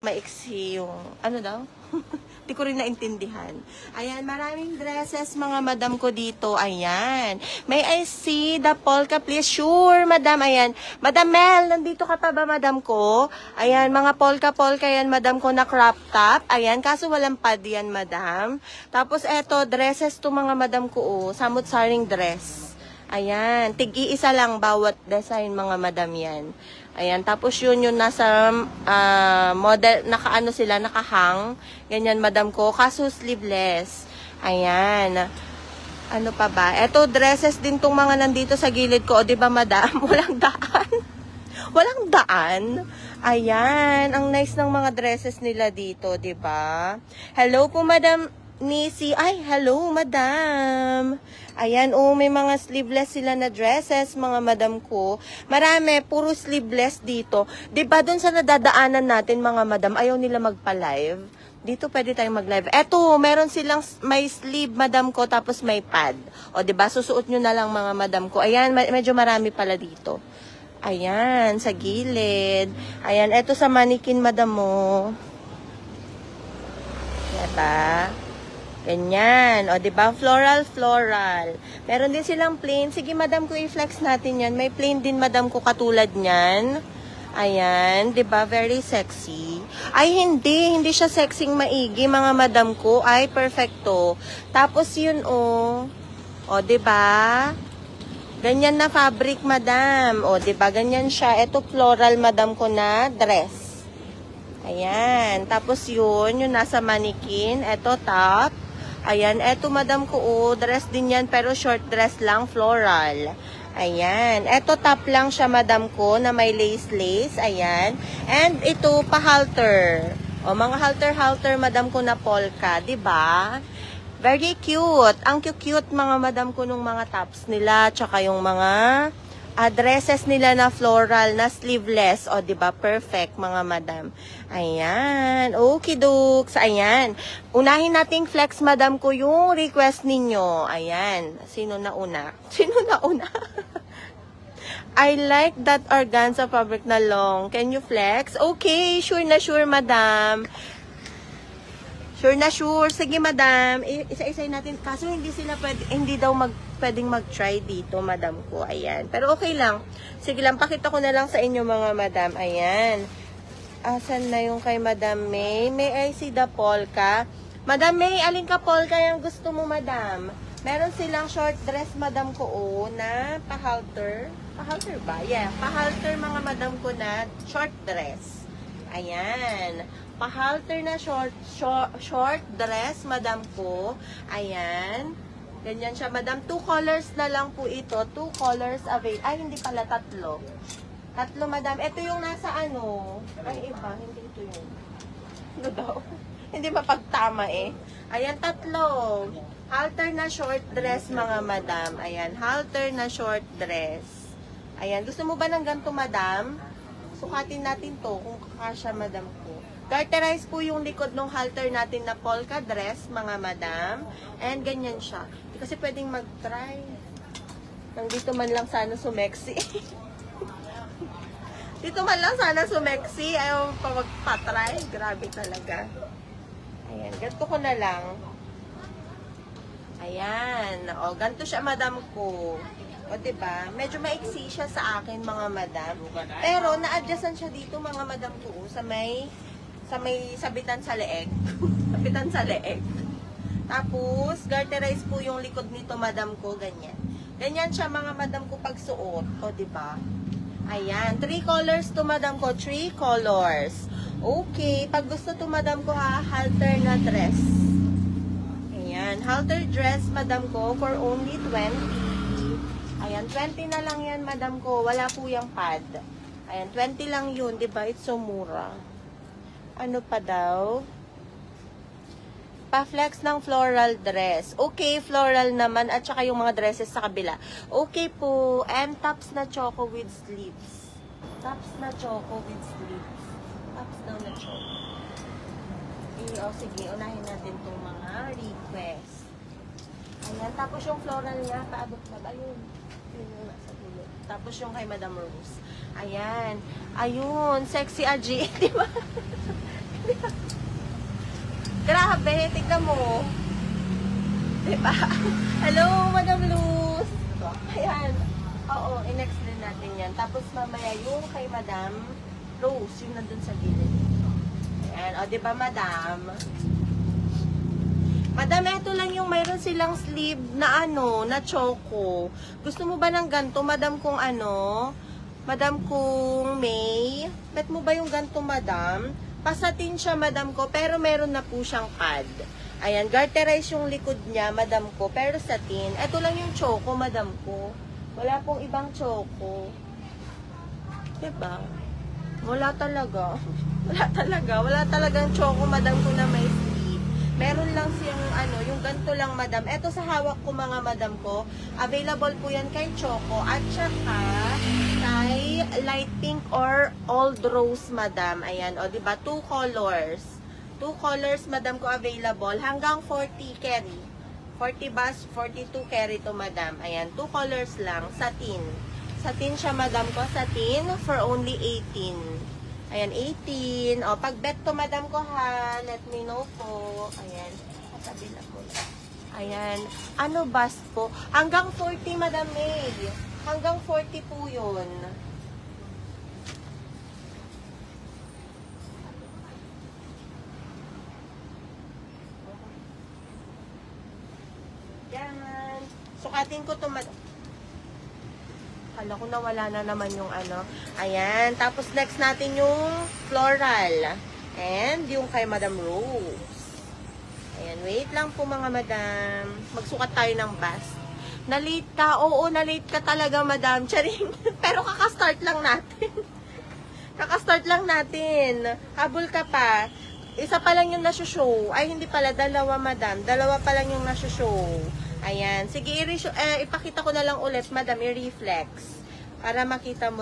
maiksi yung, ano daw? Di ko rin naintindihan. Ayan, maraming dresses mga madam ko dito. Ayan. May I see the polka please? Sure, madam. Ayan. Madam Mel, nandito ka pa ba madam ko? Ayan, mga polka-polka yan madam ko na crop top. Ayan, kaso walang pad yan madam. Tapos eto, dresses to mga madam ko. Oh. Samut-saring dress. Ayan, tig-iisa lang bawat design mga madam yan. Ayan, tapos yun yung nasa model, nakaano sila, nakahang. Ganyan, madam ko. Kaso sleeveless. Ayan. Ano pa ba? Eto, dresses din tong mga nandito sa gilid ko. O, diba, madam? Walang daan. Walang daan. Ayan. Ang nice ng mga dresses nila dito, diba? Hello po, madam Nisi. Ay, hello, madam. Ayan, oh, may mga sleeveless sila na dresses, mga madam ko. Marami, puro sleeveless dito. Diba dun sa nadadaanan natin, mga madam, ayaw nila magpa-live? Dito pwede tayong mag-live. Eto, meron silang may sleeve, madam ko, tapos may pad. O, diba, susuot nyo na lang, mga madam ko. Ayan, medyo marami pala dito. Ayan, sa gilid. Ayan, eto sa mannequin, madam mo. Diba? Ganyan. O, diba? Floral, floral. Meron din silang plain. Sige, madam ko, i-flex natin yan. May plain din, madam ko, katulad nyan. Ayan. Diba? Very sexy. Ay, hindi. Hindi siya sexing maigi, mga madam ko. Ay, perfecto. Tapos yun, o. O, diba? Ganyan na fabric, madam. O, diba? Ganyan siya. Ito, floral, madam ko na dress. Ayan. Tapos yun, yung nasa mannequin. Ito, top. Ayan, eto madam ko, oh, dress din yan, pero short dress lang, floral. Ayan, eto top lang siya madam ko, na may lace-lace, ayan. And ito, pa-halter. O, mga halter-halter madam ko na polka, diba? Very cute. Ang cute-cute mga madam ko nung mga tops nila, tsaka yung mga dresses nila na floral, na sleeveless. O, diba? Perfect, mga madam. Ayan. Okay, dokes. Ayan. Unahin nating flex, madam ko, yung request ninyo. Ayan. Sino na una? Sino na una? I like that organza fabric na long. Can you flex? Okay. Sure na sure, madam. Sure na sure. Sige, madam. Isa-isay natin. Kaso hindi sila hindi daw pwedeng mag-try dito, madam ko. Ayan. Pero okay lang. Sige lang, pakita ko na lang sa inyo, mga madam. Ayan. Asan na yung kay Madam May? May I see the polka? Madam May, alin ka polka yung gusto mo, madam? Meron silang short dress, madam ko, oh, na pa-halter. Pa-halter ba? Yeah, pa-halter, mga madam ko na short dress. Ayan. Pa-halter na short dress, madam ko. Ayan. Ganyan siya, madam. 2 colors na lang po ito. 2 colors available. Ay, hindi pala, 3. 3, madam. Ito yung nasa ano. Ay, iba. Hindi ito yun. Ano daw? Hindi mapagtama eh. Ayan, 3. Halter na short dress, mga madam. Ayan, halter na short dress. Ayan. Gusto mo ba ng ganito, madam? Sukatin natin to kung kakasya, madam ko. Garterize po yung likod ng halter natin na polka dress, mga madam. And ganyan siya. Hindi kasi pwedeng mag-try. Nandito man lang sana sumexy. Dito man lang sana sumexy. Ayaw pa magpa-try. Grabe talaga. Ayan. Ganito ko na lang. Ayan. O, ganito siya, madam ko. O, diba? Medyo maiksi siya sa akin, mga madam. Pero, na-adjustan siya dito, mga madam ko. Sa may sabitan sa leeg. Sabitan sa leeg. Tapos, garterize po yung likod nito, madam ko. Ganyan. Ganyan siya, mga madam ko, pag suot. O, diba? Ayan. 3 colors to, madam ko. 3 colors. Okay. Pag gusto to, madam ko, ha, halter na dress. Ayan. Halter dress, madam ko, for only 20. Ayan. 20 na lang yan, madam ko. Wala po yung pad. Ayan. 20 lang yun. Diba? It's so mura. Ano pa daw? Pa-flex ng floral dress. Okay, floral naman. At saka yung mga dresses sa kabila. Okay po. And tops na choco with sleeves. Tops na choco with sleeves. Tops daw na choco. O, sige. Unahin natin itong mga request. Ayan. Tapos yung floral niya, paabot pa. Ayun. Yun yung nasa dulo. Tapos yung kay Madam Rose. Ayan. Ayun. Sexy Aji. Diba? Grabe, tignan mo. Diba? Hello, Madam Luz. Ayan. Oo, i-next din natin yan. Tapos mamaya yung kay Madam Rose, yung nandun sa gilid. Ayan. O, diba, Madam? Madam, eto lang yung mayroon silang sleeve na na choco. Gusto mo ba ng ganito, Madam, kung Madam, kung May? Bet mo ba yung ganito, Madam? Pasatin siya, Madam ko, pero meron na po siyang pad. Ayan, garterize yung likod niya, Madam ko, pero satin. Ito lang yung choco, Madam ko. Wala pong ibang choco. Diba? Wala talaga. Wala talaga. Wala talagang choco, Madam ko, na may sleeve. Meron lang siyang, yung ganito lang, Madam. Ito sa hawak ko, mga Madam ko. Available po yan kay choco. At saka, kay light pink or old rose, Madam. Ayan, o, diba? 2 colors. 2 colors, Madam ko, available. Hanggang 40 carry. 40 bus, 42 carry to, Madam. Ayan, 2 colors lang. Satin. Satin siya, Madam ko. Satin for only 18. Ayan, 18. O, pag bet to, Madam ko, ha. Let me know po. Ayan. Katabi na po. Ayan. Ano bus po? Hanggang 40, Madam May. Hanggang 40 po yun. Yan. Sukatin ko to, Madam. Kala ko nawala na naman yung Ayan. Tapos next natin yung floral. And yung kay Madam Rose. Ayan. Wait lang po, mga Madam. Magsukat tayo ng bust. Na-late ka? Oo, na-late ka talaga, Madam. Charing. Pero kakastart lang natin. Kakastart lang natin. Habol ka pa. Isa pa lang yung nasushow. Ay, hindi pala. Dalawa, Madam. Dalawa pa lang yung nasushow. Ayan. Sige, ipakita ko na lang ulit, Madam. I-reflex. Para makita mo.